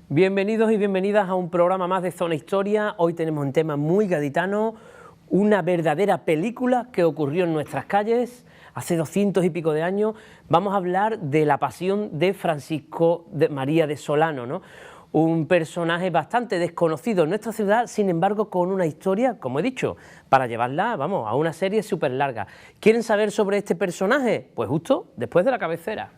Bienvenidos y bienvenidas a un programa más de Zona Historia. Hoy tenemos un tema muy gaditano, una verdadera película que ocurrió en nuestras calles hace 200 y pico de años. Vamos a hablar de la pasión de Francisco María de Solano, ¿no? Un personaje bastante desconocido en nuestra ciudad, sin embargo con una historia, como he dicho, para llevarla, vamos, a una serie súper larga. ¿Quieren saber sobre este personaje? Pues justo después de la cabecera.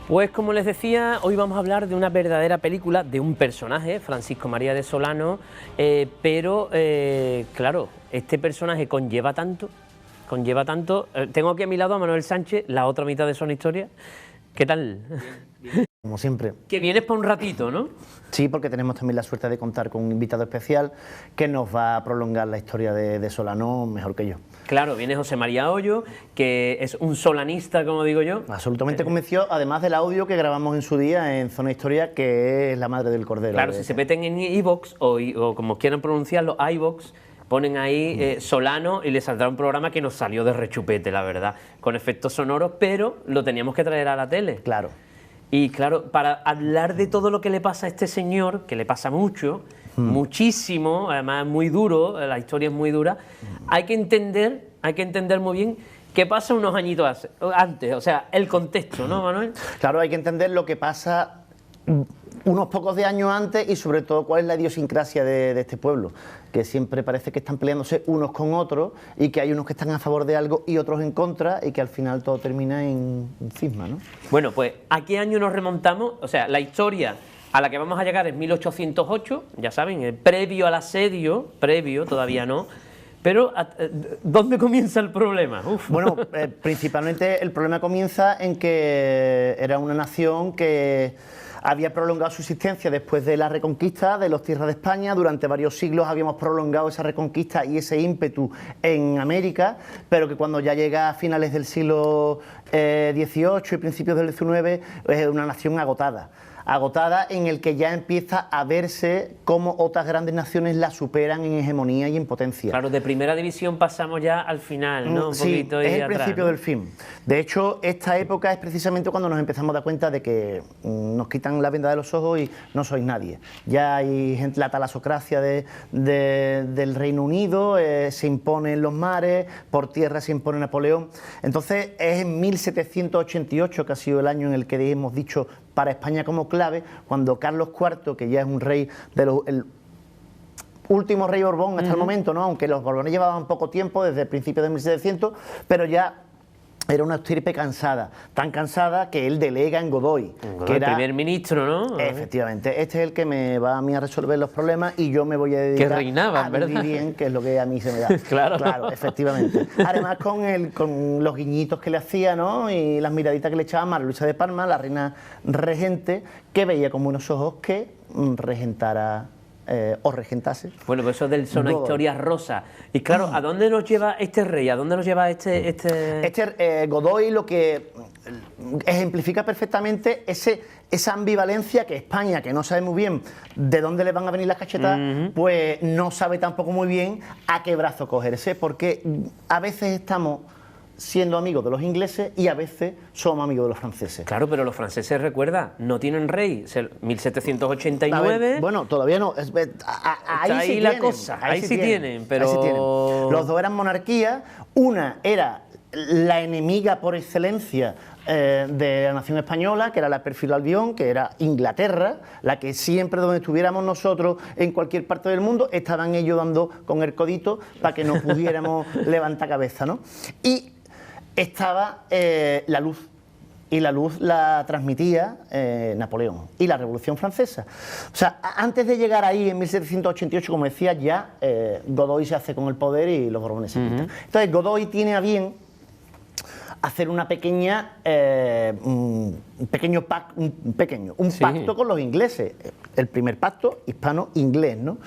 Pues como les decía, hoy vamos a hablar de una verdadera película, de un personaje, Francisco María de Solano, pero claro, este personaje conlleva tanto. Tengo aquí a mi lado a Manuel Sánchez, la otra mitad de Zona Historia. ¿Qué tal? Bien. Como siempre. Que vienes para un ratito, ¿no? Sí, porque tenemos también la suerte de contar con un invitado especial que nos va a prolongar la historia de Solano mejor que yo. Claro, viene José María Hoyo, que es un solanista, como digo yo. Absolutamente convencido, además del audio que grabamos en su día en Zona Historia, que es la madre del cordero. Claro, si se meten en iVoox o como quieran pronunciarlo, iVoox, ponen ahí Solano y le saldrá un programa que nos salió de rechupete, la verdad, con efectos sonoros, pero lo teníamos que traer a la tele. Claro. Y claro, para hablar de todo lo que le pasa a este señor, que le pasa mucho, muchísimo, además es muy duro, la historia es muy dura, hay que entender muy bien qué pasa unos añitos antes, o sea, el contexto, ¿no, Manuel? Claro, hay que entender lo que pasa unos pocos de años antes y sobre todo cuál es la idiosincrasia de este pueblo, que siempre parece que están peleándose unos con otros y que hay unos que están a favor de algo y otros en contra y que al final todo termina en cisma, ¿no? Bueno, pues ¿a qué año nos remontamos? O sea, la historia a la que vamos a llegar es 1808, ya saben, previo al asedio, todavía no. Pero, ¿dónde comienza el problema? Uf. Bueno, principalmente el problema comienza en que era una nación que había prolongado su existencia después de la reconquista de las tierras de España. Durante varios siglos habíamos prolongado esa reconquista y ese ímpetu en América, pero que cuando ya llega a finales del siglo XVIII y principios del XIX es una nación agotada en el que ya empieza a verse cómo otras grandes naciones la superan en hegemonía y en potencia. Claro, de primera división pasamos ya al final, ¿no? Un sí, poquito es el atrás, principio, ¿no? del fin. De hecho, esta época es precisamente cuando nos empezamos a dar cuenta de que nos quitan la venda de los ojos y no sois nadie. Ya hay gente, la talasocracia del Reino Unido, se impone en los mares, por tierra se impone Napoleón. Entonces es en 1788, que ha sido el año en el que hemos dicho para España como clave, cuando Carlos IV, que ya es un rey el último rey Borbón hasta el momento, ¿no? Aunque los Borbones llevaban poco tiempo, desde el principio de 1700, pero ya era una estirpe cansada, tan cansada que él delega en Godoy, que era el primer ministro, ¿no? Efectivamente, este es el que me va a mí a resolver los problemas y yo me voy a dedicar a vivir bien, que es lo que a mí se me da. Claro, efectivamente. Además con los guiñitos que le hacía, ¿no? Y las miraditas que le echaba María Luisa de Parma, la reina regente, que veía con buenos ojos que regentara o regentase. Bueno, pues eso del Zona Historia rosa. Y claro, ¿a dónde nos lleva este rey? ¿A dónde nos lleva este...? Godoy lo que ejemplifica perfectamente esa ambivalencia que España, que no sabe muy bien de dónde le van a venir las cachetadas, pues no sabe tampoco muy bien a qué brazo cogerse, porque a veces estamos siendo amigos de los ingleses y a veces somos amigos de los franceses. Claro, pero los franceses, recuerda, no tienen rey. 1789... Bueno, todavía no. Ahí sí la cosa. Ahí sí tienen, pero... Ahí sí tienen. Los dos eran monarquías. Una era la enemiga por excelencia de la nación española, que era la Pérfido Albión, que era Inglaterra, la que siempre donde estuviéramos nosotros, en cualquier parte del mundo, estaban ellos dando con el codito para que no pudiéramos levantar cabeza, ¿no? Y estaba la luz, y la luz la transmitía Napoleón y la Revolución Francesa. O sea, antes de llegar ahí, en 1788, como decía, ya Godoy se hace con el poder y los Borbones se quitan. Entonces, Godoy tiene a bien hacer una pequeña, un Sí. pacto con los ingleses, el primer pacto hispano-inglés, ¿no?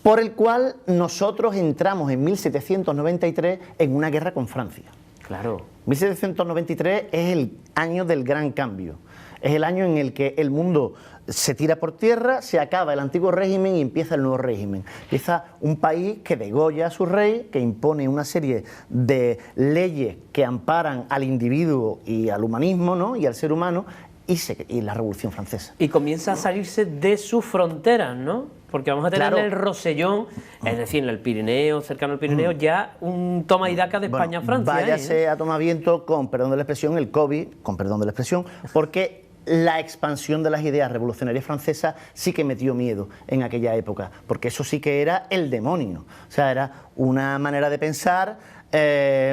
Por el cual nosotros entramos en 1793 en una guerra con Francia. Claro. 1793 es el año del gran cambio, es el año en el que el mundo se tira por tierra, se acaba el antiguo régimen y empieza el nuevo régimen. Empieza un país que degolla a su rey, que impone una serie de leyes que amparan al individuo y al humanismo, ¿no? Y al ser humano, y la Revolución Francesa. Y comienza a salirse de sus fronteras, ¿no? Porque vamos a tener Claro. en el Rosellón, es decir, en el Pirineo, cercano al Pirineo, ya un toma y daca de España a Francia. Váyase a tomar viento, con perdón de la expresión, el COVID, con perdón de la expresión, porque la expansión de las ideas revolucionarias francesas sí que metió miedo en aquella época, porque eso sí que era el demonio. O sea, era una manera de pensar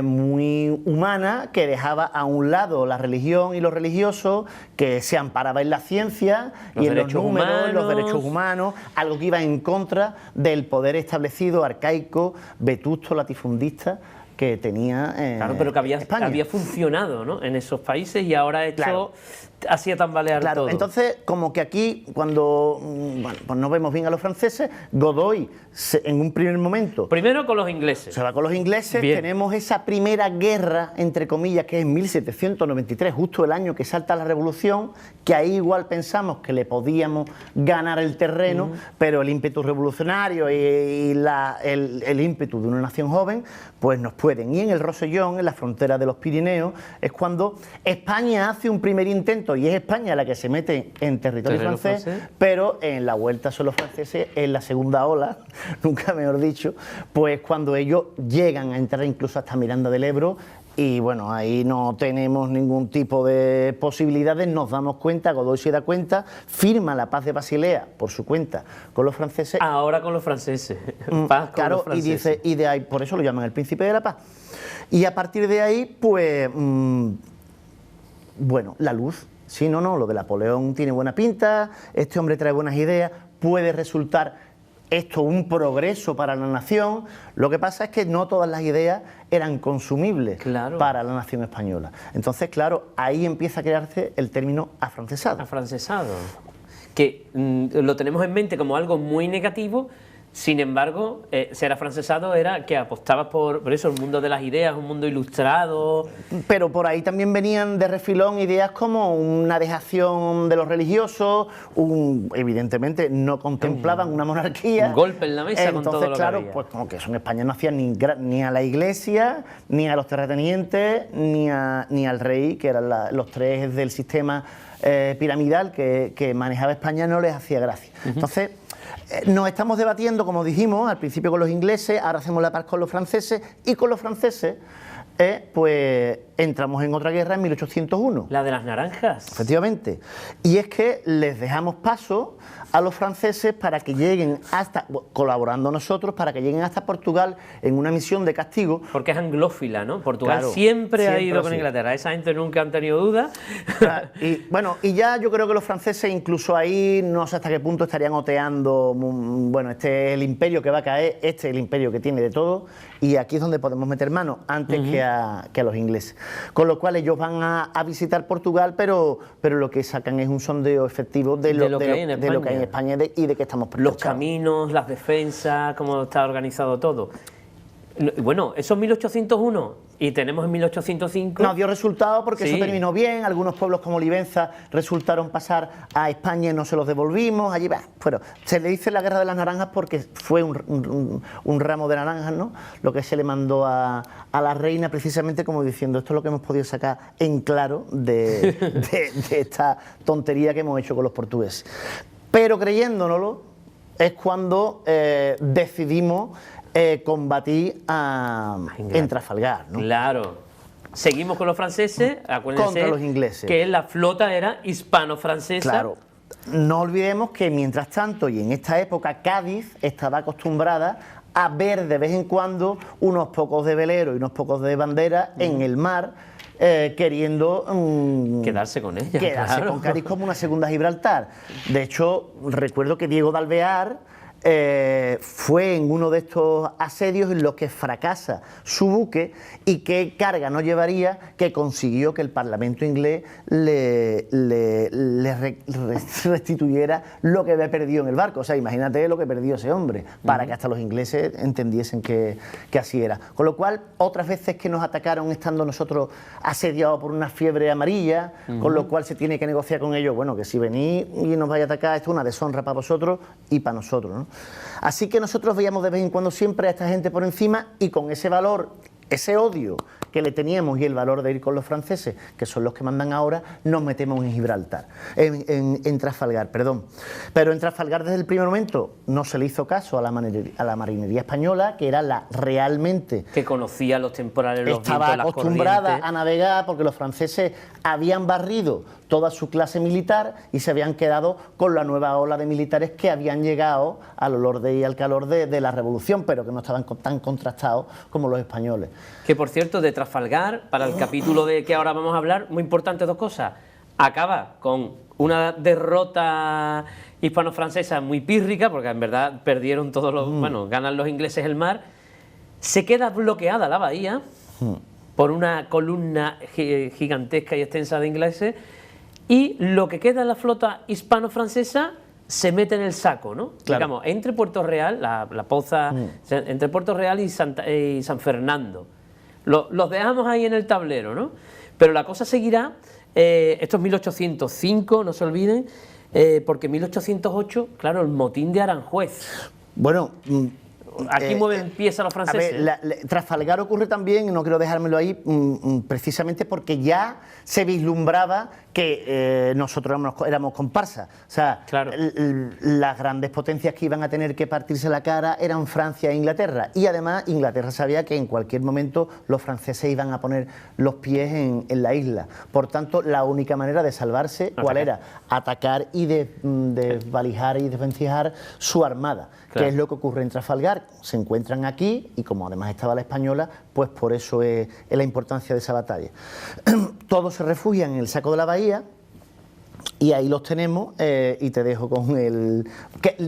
muy humana, que dejaba a un lado la religión y lo religioso, que se amparaba en la ciencia y en los números, en los derechos humanos, algo que iba en contra del poder establecido, arcaico, vetusto, latifundista que tenía Claro, pero que España. había funcionado, ¿no? En esos países y ahora ha hecho, Claro. hacía tambalear Claro, todo. entonces como que aquí cuando bueno, pues no vemos bien a los franceses, Godoy en un primer momento Primero con los ingleses. se va con los ingleses, Bien. tenemos esa primera guerra, entre comillas, que es en 1793, justo el año que salta la revolución, que ahí igual pensamos que le podíamos ganar el terreno, pero el ímpetu revolucionario y el ímpetu de una nación joven, pues nos pueden. Y en el Rosellón, en la frontera de los Pirineos, es cuando España hace un primer intento, y es España la que se mete en territorio Terreno francés, francés. pero en la vuelta son los franceses, en la segunda ola, nunca mejor dicho, pues cuando ellos llegan a entrar incluso hasta Miranda del Ebro, y bueno, ahí no tenemos ningún tipo de posibilidades, nos damos cuenta, Godoy se da cuenta, firma la paz de Basilea por su cuenta con los franceses. Ahora con los franceses. Paz con Claro, los franceses. y dice, y de ahí, por eso lo llaman el príncipe de la paz. Y a partir de ahí, pues, bueno, la luz. Sí, no, lo de Napoleón tiene buena pinta, este hombre trae buenas ideas, puede resultar esto un progreso para la nación. Lo que pasa es que no todas las ideas eran consumibles Claro. para la nación española. Entonces, claro, ahí empieza a crearse el término afrancesado. Afrancesado. Que lo tenemos en mente como algo muy negativo. Sin embargo, ser afrancesado era que apostabas por eso, el mundo de las ideas, un mundo ilustrado. Pero por ahí también venían de refilón ideas como una dejación de los religiosos, evidentemente no contemplaban una monarquía. Un golpe en la mesa con Entonces, todo lo que claro, había. pues como que eso en España no hacían ni a la iglesia, ni a los terratenientes, ni al rey, que eran los tres del sistema piramidal que manejaba España, no les hacía gracia. Entonces, nos estamos debatiendo, como dijimos, al principio con los ingleses, ahora hacemos la paz con los franceses, y con los franceses, pues entramos en otra guerra en 1801. La de las naranjas. Efectivamente. Y es que les dejamos paso a los franceses para que lleguen hasta, colaborando nosotros, para que lleguen hasta Portugal en una misión de castigo. Porque es anglófila, ¿no? Portugal Claro, siempre ha siempre ido con así. Inglaterra. Esa gente nunca han tenido dudas. Y bueno, y ya yo creo que los franceses incluso ahí, no sé hasta qué punto estarían oteando, bueno, este es el imperio que va a caer, este es el imperio que tiene de todo, y aquí es donde podemos meter mano, antes que a los ingleses. Con lo cual ellos van a visitar Portugal, pero lo que sacan es un sondeo efectivo de lo que hay en España y de que estamos Los pertrechados. caminos, las defensas, cómo está organizado todo. Bueno, eso es 1801 y tenemos en 1805... No dio resultado porque Sí. eso terminó bien, algunos pueblos como Olivenza resultaron pasar a España y no se los devolvimos, allí va, bueno, se le dice la guerra de las naranjas porque fue un ramo de naranjas, ¿no? Lo que se le mandó a la reina precisamente como diciendo, esto es lo que hemos podido sacar en claro de esta tontería que hemos hecho con los portugueses. Pero creyéndonoslo es cuando decidimos combatir en Trafalgar, ¿no? Claro. Seguimos con los franceses, acuérdense Contra los ingleses. que la flota era hispano-francesa. Claro. No olvidemos que mientras tanto, y en esta época, Cádiz estaba acostumbrada a ver de vez en cuando unos pocos de veleros y unos pocos de banderas en el mar, queriendo Quedarse con ella. quedarse claro. con Cádiz como una segunda Gibraltar. De hecho, recuerdo que Diego de Alvear fue en uno de estos asedios en los que fracasa su buque y qué carga no llevaría, que consiguió que el Parlamento inglés le restituyera lo que había perdido en el barco. O sea, imagínate lo que perdió ese hombre, para que hasta los ingleses entendiesen que así era. Con lo cual, otras veces que nos atacaron estando nosotros asediados por una fiebre amarilla, con lo cual se tiene que negociar con ellos, bueno, que si venís y nos vais a atacar, esto es una deshonra para vosotros y para nosotros, ¿no? Así que nosotros veíamos de vez en cuando siempre a esta gente por encima, y con ese valor, ese odio que le teníamos y el valor de ir con los franceses, que son los que mandan ahora, nos metemos en Gibraltar, en Trafalgar, perdón. Pero en Trafalgar desde el primer momento no se le hizo caso a la marinería española, que era la realmente... que conocía los temporales, los estaba vientos, acostumbrada las corrientes. a navegar, porque los franceses habían barrido toda su clase militar y se habían quedado con la nueva ola de militares que habían llegado al olor y al calor de la revolución, pero que no estaban tan contrastados como los españoles. Que por cierto, de Trafalgar, para el capítulo de que ahora vamos a hablar, muy importante dos cosas. Acaba con una derrota hispano-francesa muy pírrica, porque en verdad perdieron todos los... Bueno, ganan los ingleses el mar. Se queda bloqueada la bahía por una columna gigantesca y extensa de ingleses, y lo que queda de la flota hispano-francesa se mete en el saco, ¿no? Claro. Digamos, entre Puerto Real, la poza, entre Puerto Real y San Fernando. Los dejamos ahí en el tablero, ¿no? Pero la cosa seguirá, esto es 1805, no se olviden, porque en 1808, claro, el motín de Aranjuez. Bueno... Aquí empiezan los franceses. A ver, Trafalgar ocurre también, no quiero dejármelo ahí, precisamente porque ya se vislumbraba que nosotros éramos comparsas. O sea, claro, las grandes potencias que iban a tener que partirse la cara eran Francia e Inglaterra. Y además Inglaterra sabía que en cualquier momento los franceses iban a poner los pies en la isla. Por tanto, la única manera de salvarse, ¿cuál era? Atacar y desvalijar y desvencijar su armada. Claro. ¿Qué es lo que ocurre en Trafalgar? Se encuentran aquí, y como además estaba la española, pues por eso es la importancia de esa batalla. Todos se refugian en el saco de la bahía, y ahí los tenemos, y te dejo con el...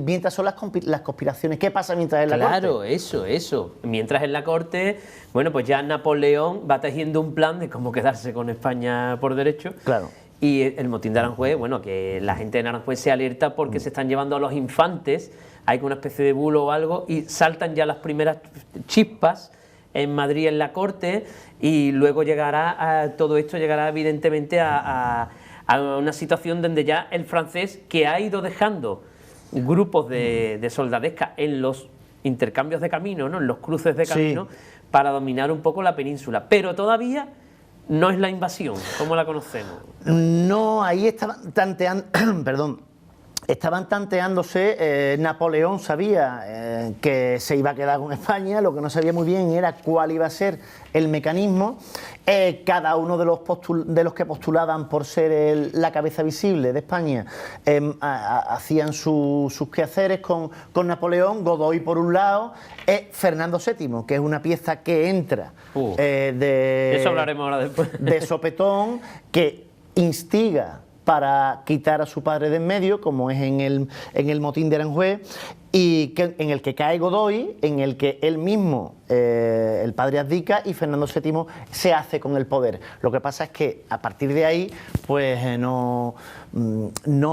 mientras son las conspiraciones, ¿qué pasa mientras en la corte? Claro, eso. Mientras en la corte, bueno, pues ya Napoleón va tejiendo un plan de cómo quedarse con España por derecho. Claro. Y el motín de Aranjuez, bueno, que la gente de Aranjuez se alerta porque se están llevando a los infantes, hay una especie de bulo o algo, y saltan ya las primeras chispas en Madrid, en la corte, y luego todo esto llegará evidentemente a una situación donde ya el francés, que ha ido dejando grupos de soldadesca en los intercambios de camino, ¿no?, en los cruces de camino, sí, para dominar un poco la península, pero todavía no es la invasión como la conocemos. No, ahí estaban tanteando, perdón, estaban tanteándose. Napoleón sabía que se iba a quedar con España, lo que no sabía muy bien era cuál iba a ser el mecanismo. Cada uno de los que postulaban por ser la cabeza visible de España hacían sus quehaceres con Napoleón. Godoy por un lado, Fernando VII, que es una pieza que entra eso hablaremos ahora después, de sopetón, que instiga para quitar a su padre de en medio, como es en el motín de Aranjuez, y en el que cae Godoy, en el que él mismo, el padre abdica, y Fernando VII se hace con el poder. Lo que pasa es que a partir de ahí, pues no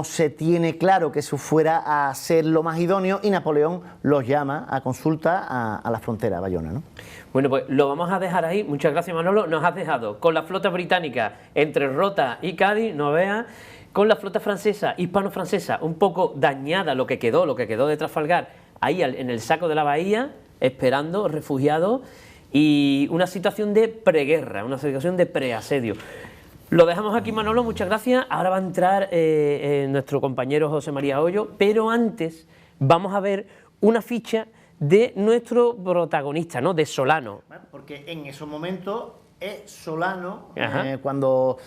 se tiene claro que eso fuera a ser lo más idóneo, y Napoleón los llama a consulta a la frontera, a Bayona, ¿no? Bueno, pues lo vamos a dejar ahí. Muchas gracias, Manolo. Nos has dejado con la flota británica entre Rota y Cádiz, no veas, con la flota francesa, hispano-francesa, un poco dañada, lo que quedó de Trafalgar, ahí en el saco de la bahía, esperando, refugiados, y una situación de preguerra, una situación de preasedio. Lo dejamos aquí, Manolo, muchas gracias. Ahora va a entrar nuestro compañero José María Hoyo, pero antes vamos a ver una ficha de nuestro protagonista, ¿no?, de Solano. Porque en esos momentos es Solano, cuando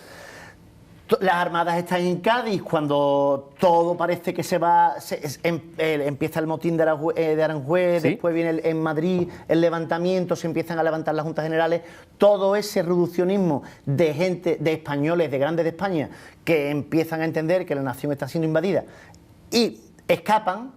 las armadas están en Cádiz, cuando todo parece que se va, empieza el motín de Aranjuez, ¿sí?, después viene en Madrid el levantamiento, se empiezan a levantar las juntas generales, todo ese reduccionismo de gente, de españoles, de grandes de España, que empiezan a entender que la nación está siendo invadida y escapan,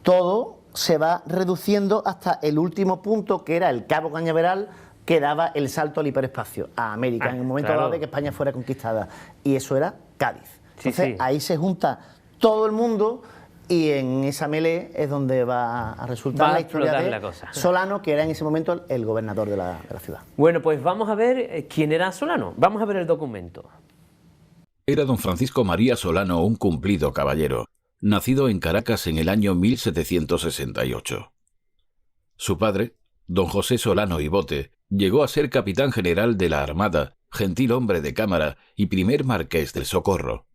todo se va reduciendo hasta el último punto, que era el Cabo Cañaveral, que daba el salto al hiperespacio, a América, en el momento dado de que España fuera conquistada. Y eso era Cádiz. Entonces, ahí se junta todo el mundo y en esa melee es donde va a resultar la historia de Solano, que era en ese momento el gobernador de la ciudad. Bueno, pues vamos a ver quién era Solano. Vamos a ver el documento. Era don Francisco María Solano un cumplido caballero, nacido en Caracas en el año 1768. Su padre, don José Solano y Bote, llegó a ser capitán general de la Armada, gentil hombre de cámara y primer marqués del Socorro.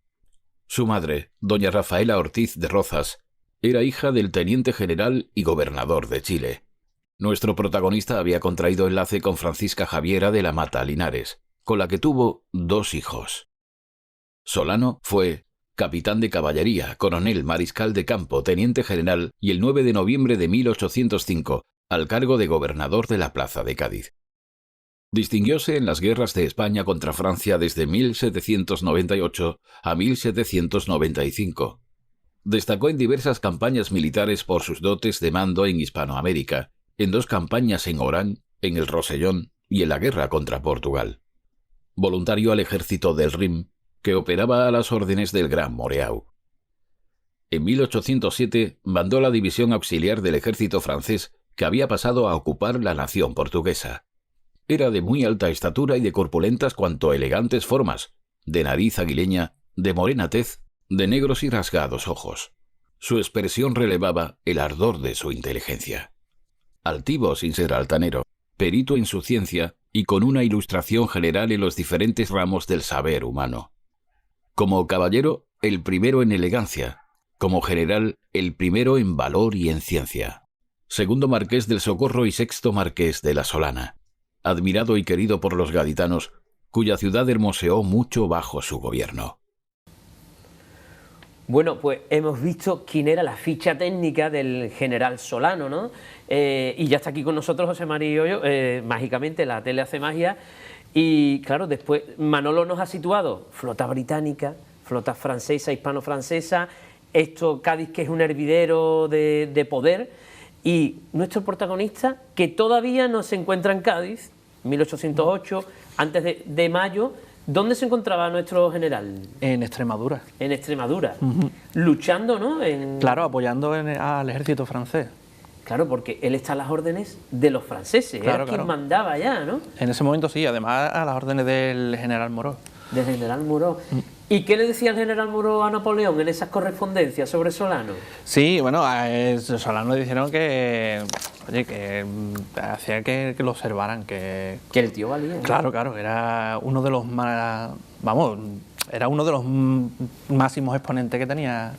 Su madre, doña Rafaela Ortiz de Rozas, era hija del teniente general y gobernador de Chile. Nuestro protagonista había contraído enlace con Francisca Javiera de la Mata Linares, con la que tuvo 2 hijos. Solano fue capitán de caballería, coronel, mariscal de campo, teniente general y el 9 de noviembre de 1805, al cargo de gobernador de la plaza de Cádiz. Distinguióse en las guerras de España contra Francia desde 1798 a 1795. Destacó en diversas campañas militares por sus dotes de mando en Hispanoamérica, en 2 campañas en Orán, en el Rosellón y en la guerra contra Portugal. Voluntario al ejército del Rin, que operaba a las órdenes del Gran Moreau. En 1807 mandó la división auxiliar del ejército francés que había pasado a ocupar la nación portuguesa. Era de muy alta estatura y de corpulentas cuanto elegantes formas, de nariz aguileña, de morena tez, de negros y rasgados ojos. Su expresión relevaba el ardor de su inteligencia. Altivo sin ser altanero, perito en su ciencia y con una ilustración general en los diferentes ramos del saber humano. Como caballero, el primero en elegancia; como general, el primero en valor y en ciencia. Segundo marqués del Socorro y 6º marqués de la Solana. Admirado y querido por los gaditanos, cuya ciudad hermoseó mucho bajo su gobierno. Bueno, pues hemos visto quién era la ficha técnica del general Solano, ¿no? Y ya está aquí con nosotros José María Hoyo, mágicamente la tele hace magia. Y claro, después Manolo nos ha situado flota británica, flota francesa, hispano-francesa, esto Cádiz, que es un hervidero de poder, y nuestro protagonista, que todavía no se encuentra en Cádiz, 1808, antes de mayo. ¿Dónde se encontraba nuestro general? En Extremadura. En Extremadura, luchando, ¿no? Claro, apoyando al ejército francés. Claro, porque él está a las órdenes de los franceses, claro, era quien mandaba allá, ¿no? En ese momento sí, además a las órdenes del general Moreau. Del general Moreau. ¿Y qué le decía el general Moreau a Napoleón en esas correspondencias sobre Solano? Sí, bueno, a Solano le dijeron que, oye, que hacía que lo observaran, que el tío valía. Claro, claro, era uno de los más, era uno de los máximos exponentes que tenía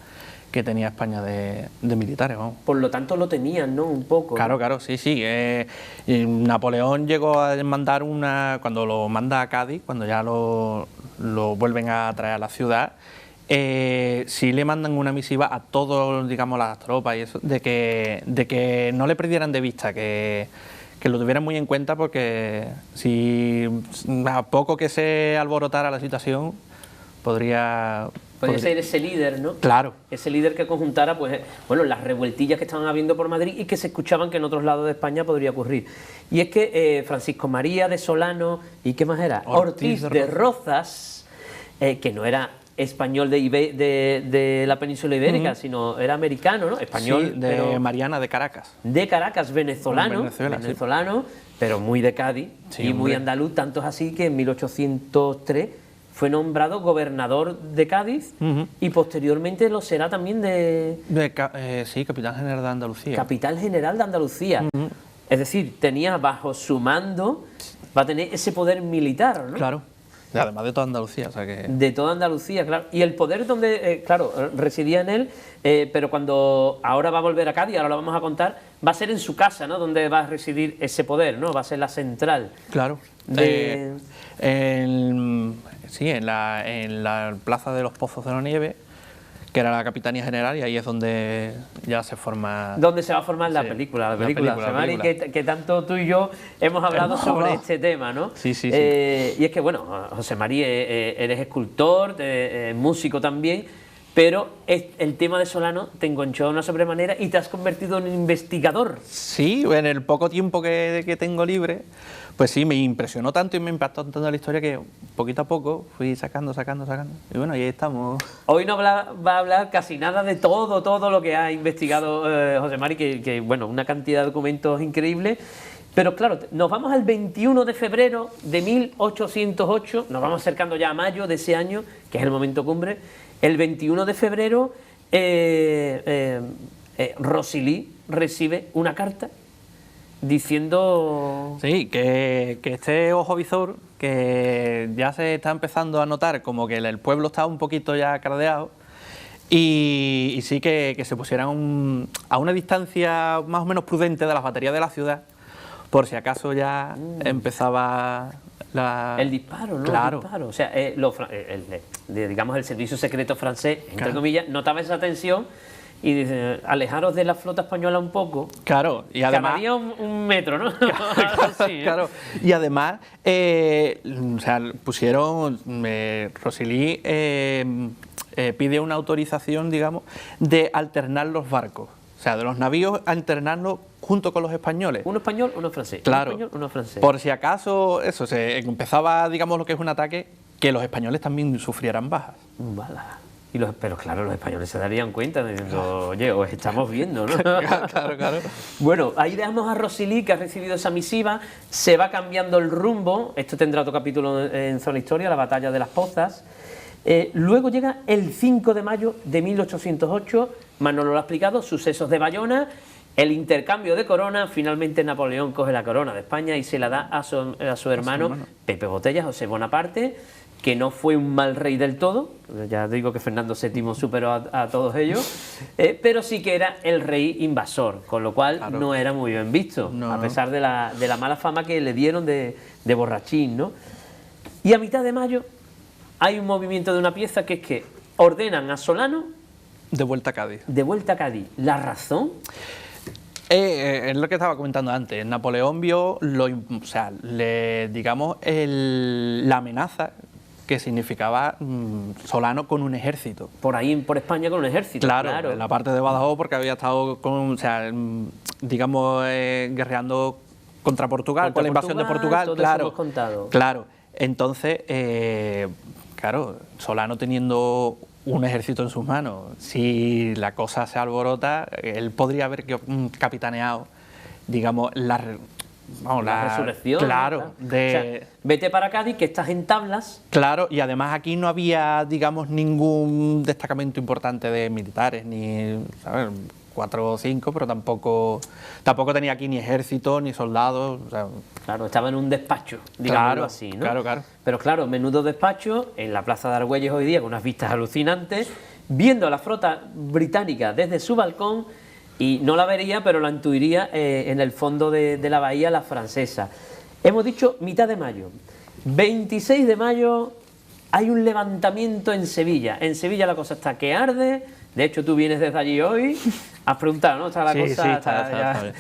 España de militares, vamos. Por lo tanto lo tenían, ¿no? Un poco. Claro, ¿no? claro, sí, sí. Napoleón llegó a mandar cuando lo manda a Cádiz, cuando ya lo vuelven a traer a la ciudad, sí le mandan una misiva a todos, digamos, las tropas y eso, de que no le perdieran de vista, que lo tuvieran muy en cuenta, porque si a poco que se alborotara la situación, podría ser ese líder, ¿no? Claro. Ese líder que conjuntara, pues, bueno, las revueltillas que estaban habiendo por Madrid y que se escuchaban que en otros lados de España podría ocurrir. Y es que Francisco María de Solano, ¿y qué más era? Ortiz de Rozas, que no era español de la península ibérica, sino era americano, ¿no? Español, sí, de Mariana, de Caracas. De Caracas, venezolano, venezolano, sí. Pero muy de Cádiz, sí, y muy andaluz, tanto es así que en 1803 fue nombrado gobernador de Cádiz y posteriormente lo será también sí, capitán general de Andalucía. Capital general de Andalucía. Es decir, tenía bajo su mando, va a tener ese poder militar, ¿no? Claro. Además de toda Andalucía, o sea que... De toda Andalucía, claro. Y el poder donde, claro, residía en él, pero cuando ahora va a volver a Cádiz, ahora lo vamos a contar, va a ser en su casa, ¿no? Donde va a residir ese poder, ¿no? Va a ser la central. Claro. Sí, en la plaza de los Pozos de la Nieve, que era la Capitanía General, y ahí es donde ya se forma... Donde se va a formar la película, Samari, que tanto tú y yo hemos hablado sobre este tema, ¿no? Sí. Y es que, bueno, José María, eres escultor, músico también, pero el tema de Solano te enganchó de una sobremanera y te has convertido en un investigador. Sí, en el poco tiempo que tengo libre, pues sí, me impresionó tanto y me impactó tanto la historia que poquito a poco fui sacando. Y bueno, ahí estamos. Hoy no va a hablar casi nada de todo lo que ha investigado José Mari, que bueno, una cantidad de documentos increíbles. Pero claro, nos vamos al 21 de febrero de 1808, nos vamos acercando ya a mayo de ese año, que es el momento cumbre. El 21 de febrero, Rosily recibe una carta diciendo... Sí, que este ojo visor, que ya se está empezando a notar como que el pueblo está un poquito ya cardeado, y sí que se pusieran a una distancia más o menos prudente de las baterías de la ciudad, por si acaso ya empezaba el disparo, ¿no? Claro. El disparo. O sea, digamos el servicio secreto francés, entre comillas, notaba esa tensión y dice, alejaros de la flota española un poco. Claro, y además... Cada día un metro, ¿no? Sí, claro, y además, o sea, pusieron, Rosily pide una autorización, digamos, de alternar los barcos. O sea, de los navíos alternarlos junto con los españoles. Uno español, uno francés. Claro. Uno español, uno francés. Por si acaso, eso, se empezaba, digamos, lo que es un ataque, que los españoles también sufrieran bajas. Bala. Pero claro, los españoles se darían cuenta diciendo, oye, os estamos viendo, ¿no? Claro. Bueno, ahí dejamos a Rosily, que ha recibido esa misiva, se va cambiando el rumbo, esto tendrá otro capítulo en Zona Historia, la batalla de las Pozas. Luego llega el 5 de mayo de 1808, Manolo lo ha explicado, sucesos de Bayona, el intercambio de corona, finalmente Napoleón coge la corona de España y se la da a su hermano Pepe Botella, José Bonaparte, que no fue un mal rey del todo, ya digo que Fernando VII superó a todos ellos, pero sí que era el rey invasor, con lo cual no era muy bien visto, a pesar de la mala fama que le dieron de borrachín, ¿no? Y a mitad de mayo hay un movimiento de una pieza que es que ordenan a Solano de vuelta a Cádiz. De vuelta a Cádiz. ¿La razón? Es lo que estaba comentando antes. Napoleón vio, digamos, la amenaza que significaba Solano con un ejército. Por ahí, por España, con un ejército. Claro, en la parte de Badajoz, porque había estado guerreando contra Portugal, con la invasión de Portugal. Todo eso hemos contado. Claro. Entonces, claro, Solano teniendo un ejército en sus manos, si la cosa se alborota, él podría haber capitaneado, digamos, la resurrección. Claro. O sea, vete para Cádiz, que estás en tablas. Claro, y además aquí no había, digamos, ningún destacamento importante de militares, ni, ¿sabes? 4 o 5, pero tampoco tenía aquí ni ejército, ni soldados. O sea, claro, estaba en un despacho, digámoslo así, ¿no? Claro. Pero claro, menudo despacho, en la Plaza de Argüelles hoy día, con unas vistas alucinantes, viendo a la flota británica desde su balcón, y no la vería, pero la intuiría en el fondo de la bahía, la francesa. Hemos dicho mitad de mayo. 26 de mayo hay un levantamiento en Sevilla. En Sevilla la cosa está que arde. De hecho, tú vienes desde allí hoy. Has preguntado, ¿no? Está la cosa. Sí, está.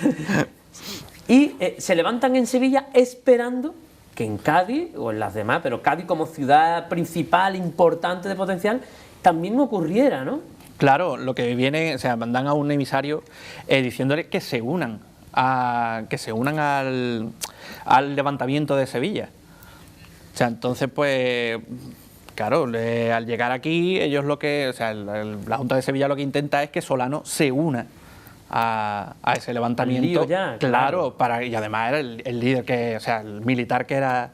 Y se levantan en Sevilla esperando que en Cádiz o en las demás, pero Cádiz como ciudad principal, importante de potencial, también ocurriera, ¿no? Claro, lo que viene, o sea, mandan a un emisario diciéndole que se unan al levantamiento de Sevilla. O sea, entonces, pues, claro, al llegar aquí, ellos la Junta de Sevilla lo que intenta es que Solano se una a ese levantamiento. Claro. Y además era el líder, el militar que era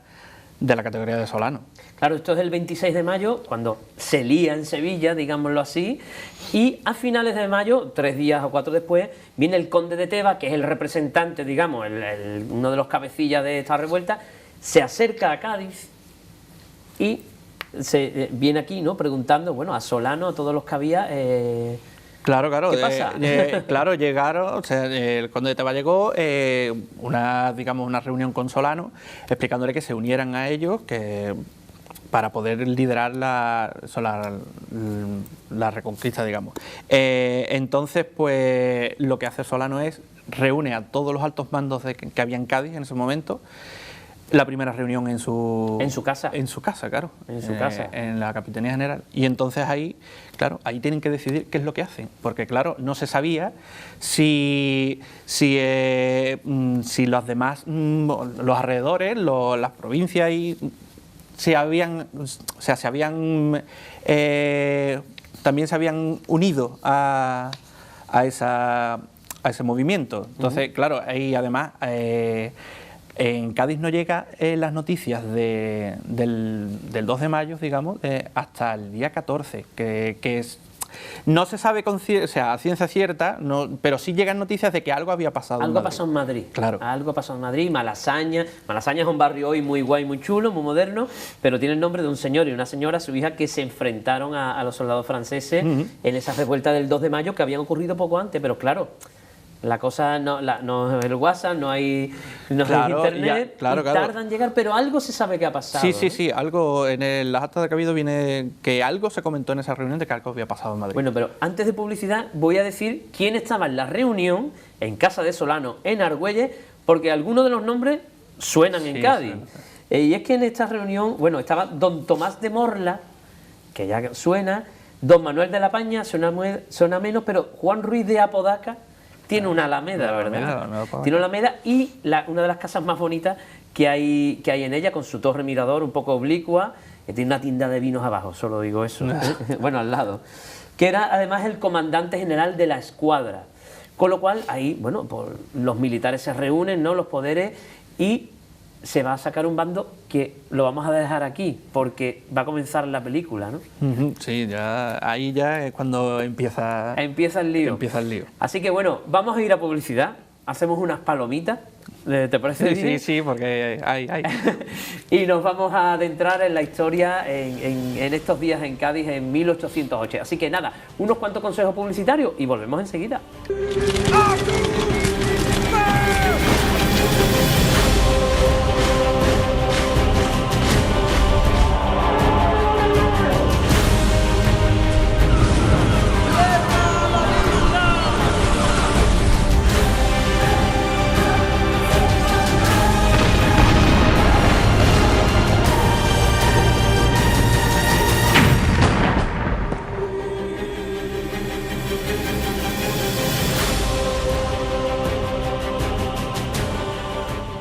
de la categoría de Solano. Claro, esto es el 26 de mayo, cuando se lía en Sevilla, digámoslo así, y a finales de mayo, 3 días o 4 después, viene el conde de Tebas, que es el representante, digamos, uno de los cabecillas de esta revuelta, se acerca a Cádiz y viene aquí, ¿no?, preguntando, bueno, a Solano, a todos los que había... Claro. ¿Qué pasa? Claro, llegaron, el conde de Tebas llegó, una reunión con Solano, explicándole que se unieran a ellos, para poder liderar la reconquista, digamos. Entonces, pues, lo que hace Solano es reúne a todos los altos mandos que había en Cádiz en ese momento, la primera reunión en su casa. En su casa, claro. En su casa. En la Capitanía General. Y entonces ahí, claro, ahí tienen que decidir qué es lo que hacen. Porque, claro, no se sabía si los demás, los alrededores, las provincias y también se habían unido a ese movimiento. Entonces, claro, ahí además en Cádiz no llega las noticias del 2 de mayo, digamos, hasta el día 14, que es... No se sabe a ciencia cierta, pero sí llegan noticias de que algo había pasado. Algo pasó en Madrid. Claro. Algo pasó en Madrid, Malasaña. Malasaña es un barrio hoy muy guay, muy chulo, muy moderno, pero tiene el nombre de un señor y una señora, su hija, que se enfrentaron a los soldados franceses en esa revuelta del 2 de mayo que habían ocurrido poco antes, pero claro, la cosa no es el WhatsApp, no hay internet, claro. Tardan en llegar, pero algo se sabe que ha pasado. Sí, algo en las actas de cabildo viene que algo se comentó en esa reunión de que algo había pasado en Madrid. Bueno, pero antes de publicidad voy a decir quién estaba en la reunión en casa de Solano, en Argüelles, porque algunos de los nombres suenan en Cádiz. Y es que en esta reunión, bueno, estaba don Tomás de Morla, que ya suena, don Manuel de la Paña, suena menos, pero Juan Ruiz de Apodaca tiene una alameda, ¿verdad? Tiene una alameda y una de las casas más bonitas que hay en ella, con su torre mirador un poco oblicua, que tiene una tienda de vinos abajo, solo digo eso, bueno, al lado, que era además el comandante general de la escuadra, con lo cual ahí, bueno, pues los militares se reúnen, ¿no?, los poderes, y se va a sacar un bando que lo vamos a dejar aquí, porque va a comenzar la película, ¿no? Sí, ahí ya es cuando empieza el lío. Así que bueno, vamos a ir a publicidad, hacemos unas palomitas, ¿te parece bien? Sí, porque hay. Y nos vamos a adentrar en la historia en estos días en Cádiz en 1808. Así que nada, unos cuantos consejos publicitarios y volvemos enseguida.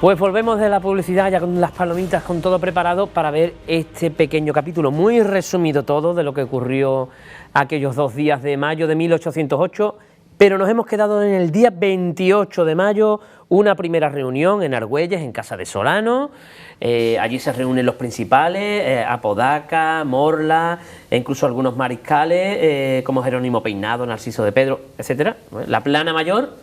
Pues volvemos de la publicidad ya con las palomitas, con todo preparado para ver este pequeño capítulo, muy resumido todo de lo que ocurrió aquellos 2 días de mayo de 1808, pero nos hemos quedado en el día 28 de mayo, una primera reunión en Argüelles, en casa de Solano. Allí se reúnen los principales, Apodaca, Morla, e incluso algunos mariscales, como Jerónimo Peinado, Narciso de Pedro, etcétera, la plana mayor.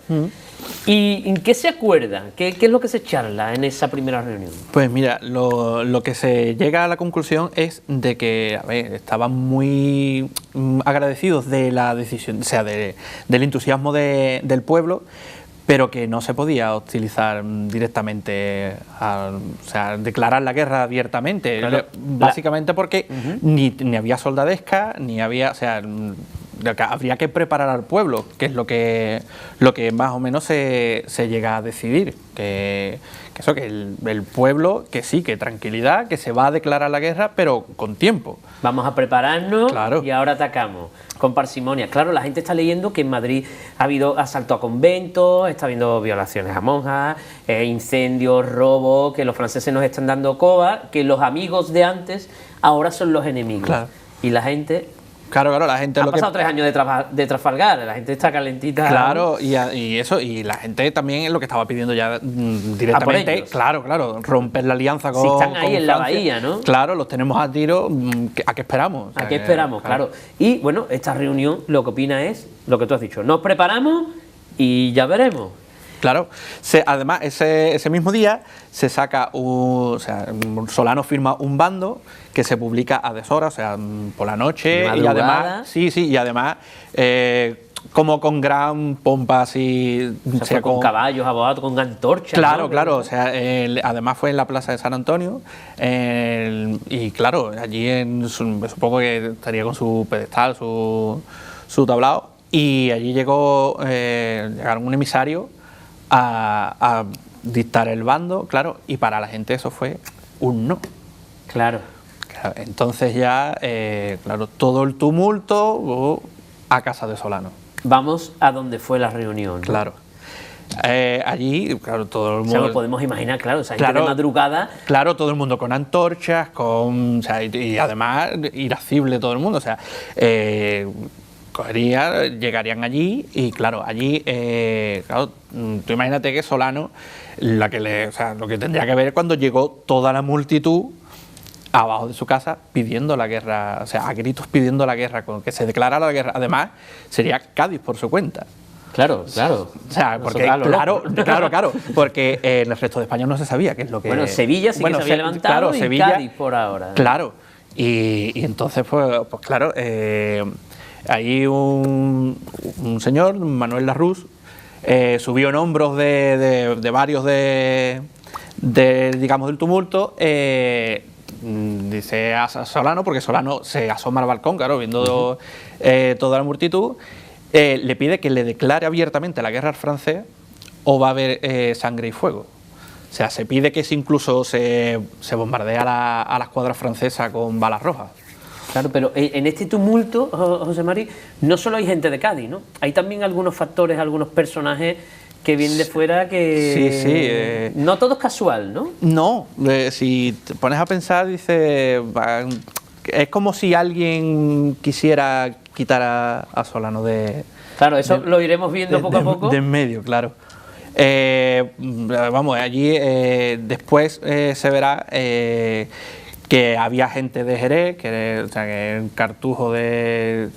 ¿Y en qué se acuerdan? ¿Qué es lo que se charla en esa primera reunión? Pues mira, lo que se llega a la conclusión es de que, estaban muy agradecidos de la decisión, o sea, del entusiasmo del pueblo, pero que no se podía hostilizar directamente, declarar la guerra abiertamente, claro, básicamente porque ni había soldadesca, ni había, habría que preparar al pueblo, que es lo que más o menos se llega a decidir, que el pueblo, que sí, que tranquilidad, que se va a declarar la guerra, pero con tiempo. Vamos a prepararnos, claro, y ahora atacamos, con parsimonia. Claro, la gente está leyendo que en Madrid ha habido asalto a conventos, está habiendo violaciones a monjas, incendios, robos, que los franceses nos están dando coba, que los amigos de antes ahora son los enemigos. Claro. Y la gente... Claro, la gente... Ha pasado 3 años de Trafalgar, la gente está calentita. Claro, y eso, y la gente también es lo que estaba pidiendo ya directamente. Claro, romper la alianza con... Si están ahí con en la Francia, bahía, ¿no? Claro, los tenemos a tiro, ¿a qué esperamos? ¿A qué esperamos? Claro. Y bueno, esta reunión lo que opina es lo que tú has dicho, nos preparamos y ya veremos. Claro, además ese mismo día se saca, Solano firma un bando que se publica a deshora, por la noche, y además, y además como con gran pompa, así, con caballos, abogados, con antorchas. Claro, ¿no? Además fue en la plaza de San Antonio, y claro, allí supongo que estaría con su pedestal, su tablao, y allí llegaron un emisario a dictar el bando, claro, y para la gente eso fue un no. Claro. Entonces ya, claro, todo el tumulto a casa de Solano. Vamos a donde fue la reunión, ¿no? Claro. Allí, claro, todo el O mundo... sea, lo podemos imaginar, claro, esa gente Claro, de madrugada. Claro, todo el mundo con antorchas, o sea, y además irascible todo el mundo, o sea, llegarían allí y claro, allí, claro, tú imagínate que Solano, o sea, lo que tendría que ver es cuando llegó toda la multitud abajo de su casa pidiendo la guerra, o sea, a gritos pidiendo la guerra, con que se declarara la guerra. Además, sería Cádiz por su cuenta. Claro, claro. O sea, porque claro, porque en el resto de España no se sabía qué es lo que... Bueno, Sevilla sí que se había levantado, claro, y Sevilla, Cádiz por ahora. Claro, y entonces, pues claro, ahí un señor, Manuel Larrús, subió en hombros de varios digamos, del tumulto, dice a Solano, porque Solano se asoma al balcón, claro, viendo toda la multitud, le pide que le declare abiertamente la guerra al francés o va a haber sangre y fuego. O sea, se pide que incluso se bombardee a la escuadra francesa con balas rojas. Claro, pero en este tumulto, José Mari, no solo hay gente de Cádiz, ¿no? Hay también algunos factores, algunos personajes que vienen de fuera que... Sí. No todo es casual, ¿no? No, si te pones a pensar, dice... Es como si alguien quisiera quitar a Solano de... Claro, eso lo iremos viendo poco a poco. De en medio, claro. Vamos, allí después se verá que había gente de Jerez, o sea, que el cartujo de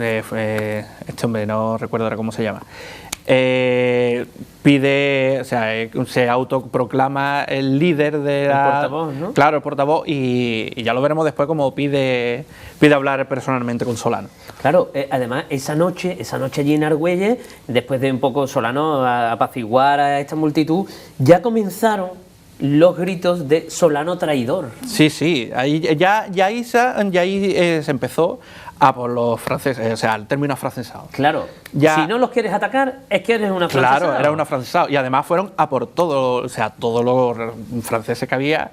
este hombre, no recuerdo ahora cómo se llama, pide, o sea, se autoproclama el líder de el portavoz, ¿no? Claro, el portavoz, y ya lo veremos después como pide hablar personalmente con Solano. Claro, además esa noche allí en Argüelles, después de un poco Solano apaciguar a esta multitud, ya comenzaron los gritos de Solano traidor. Sí, ahí ahí se empezó a por los franceses, o sea, el término afrancesado. Claro, ya, si no los quieres atacar, es que eres un afrancesado. Claro, era un afrancesado. Y además fueron a por todo, o sea, todos los franceses que había,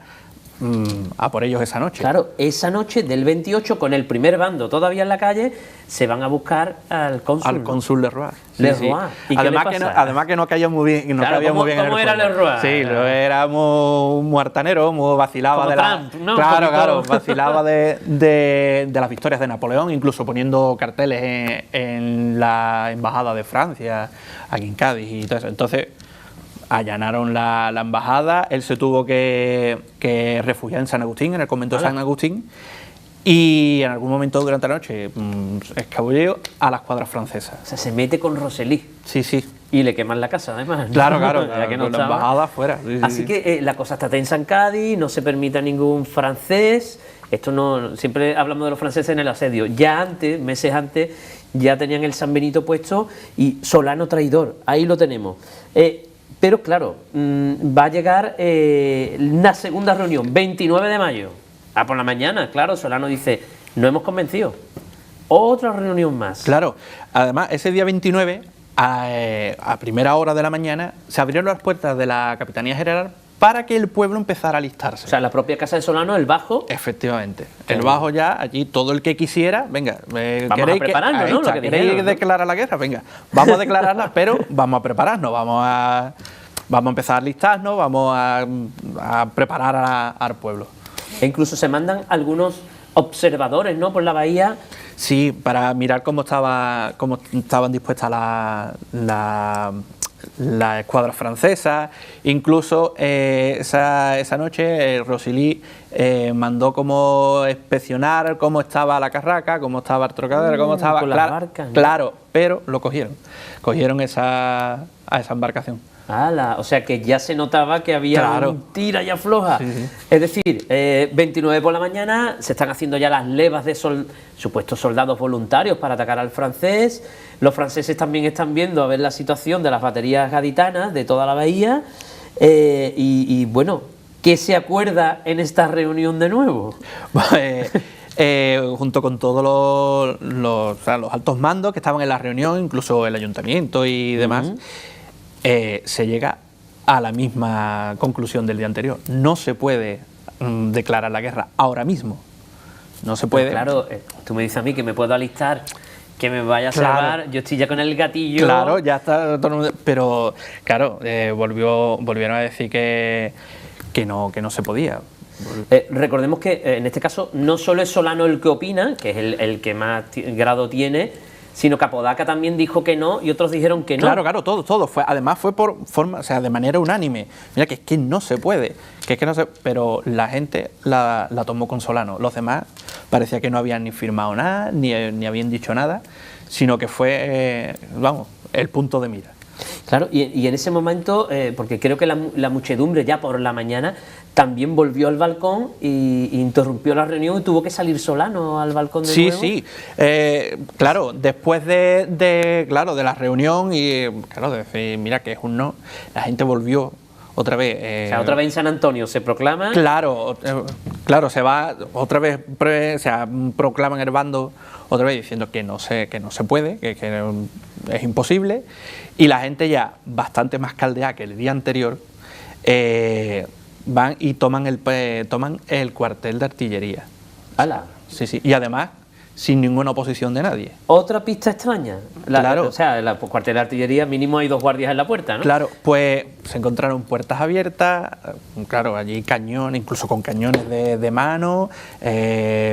a por ellos esa noche. Claro, esa noche del 28, con el primer bando todavía en la calle, se van a buscar al cónsul. Al cónsul Lerroy. Lerroy. ¿Y además que no caía muy bien. No claro, muy bien ¿cómo era Lerroy? Sí, era muy altanero, muy vacilaba como de Trump, ¿no? Claro, vacilaba de las victorias de Napoleón, incluso poniendo carteles en la embajada de Francia, aquí en Cádiz y todo eso. Entonces allanaron la embajada, él se tuvo que refugiar en San Agustín, en el convento de San Agustín, y en algún momento durante la noche escabulló a la escuadra francesa. O sea, se mete con Rosely. Sí. Y le queman la casa, además. Claro, ya que no la embajada fuera. Sí. Así que la cosa está tensa en Cádiz, no se permite a ningún francés. Esto no, siempre hablamos de los franceses en el asedio. Ya antes, meses antes, ya tenían el San Benito puesto y Solano traidor. Ahí lo tenemos. Pero claro, va a llegar una segunda reunión, 29 de mayo, por la mañana. Claro, Solano dice, no hemos convencido. Otra reunión más. Claro, además ese día 29, a primera hora de la mañana, se abrieron las puertas de la Capitanía General para que el pueblo empezara a alistarse. O sea, la propia casa de Solano, el Bajo. Efectivamente. El Bajo ya, allí todo el que quisiera, venga, vamos a prepararnos, ¿no? ¿Queréis declarar la guerra? Venga, vamos a declararla, pero vamos a prepararnos, vamos a empezar a alistarnos, vamos a preparar al pueblo. E incluso se mandan algunos observadores, ¿no?, por la bahía. Sí, para mirar cómo estaban dispuestas la escuadra francesa. Incluso esa noche Rosely mandó como inspeccionar cómo estaba la carraca, cómo estaba el Trocadero, cómo estaba... Con las barcas, ¿no? Claro, pero lo cogieron a esa embarcación. O sea que ya se notaba que había un tira y afloja. Sí. Es decir, 29 por la mañana, se están haciendo ya las levas de supuestos soldados voluntarios para atacar al francés. Los franceses también están viendo a ver la situación de las baterías gaditanas de toda la bahía. Y bueno, ¿qué se acuerda en esta reunión de nuevo? Junto con todos los altos mandos que estaban en la reunión, incluso el ayuntamiento y demás, se llega a la misma conclusión del día anterior. No se puede declarar la guerra ahora mismo. No se puede. Pero claro, tú me dices a mí que me puedo alistar, que me vaya a salvar, yo estoy ya con el gatillo. Claro, ya está todo el mundo, pero claro, volvieron a decir que no se podía. Recordemos que en este caso no solo es Solano el que opina, que es el que más grado tiene, sino que Apodaca también dijo que no y otros dijeron que no. Claro, todo. Además fue por forma, o sea, de manera unánime. Mira, que es que no se puede, pero la gente la tomó con Solano. Los demás parecía que no habían ni firmado nada, ni habían dicho nada, sino que fue, el punto de mira. Claro, y en ese momento, porque creo que la muchedumbre ya por la mañana también volvió al balcón y interrumpió la reunión y tuvo que salir Solano al balcón de nuevo. Sí, claro, después de la reunión y claro, de decir, mira que es un no, la gente volvió otra vez. O sea, otra vez en San Antonio se proclama. Claro, se va otra vez, proclaman el bando otra vez diciendo que no se puede, que es imposible, y la gente ya bastante más caldeada que el día anterior van y toman el cuartel de artillería. ¡Hala! Sí, y además sin ninguna oposición de nadie. Otra pista extraña. Claro. O sea, la cuartel de artillería mínimo hay 2 guardias en la puerta, ¿no? Claro, pues se encontraron puertas abiertas, claro, allí cañones, incluso con cañones de mano,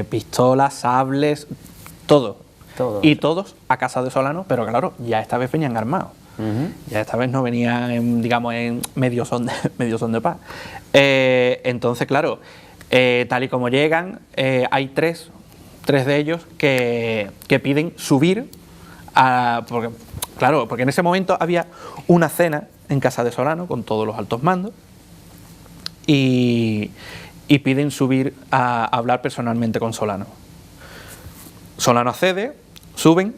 pistolas, sables, todo. Y todos a casa de Solano, pero claro, ya esta vez venían armados. Ya esta vez no venían, en medio son de paz. Entonces, claro, tal y como llegan, hay tres de ellos que piden subir, porque en ese momento había una cena en casa de Solano con todos los altos mandos y piden subir a hablar personalmente con Solano. Solano accede, suben,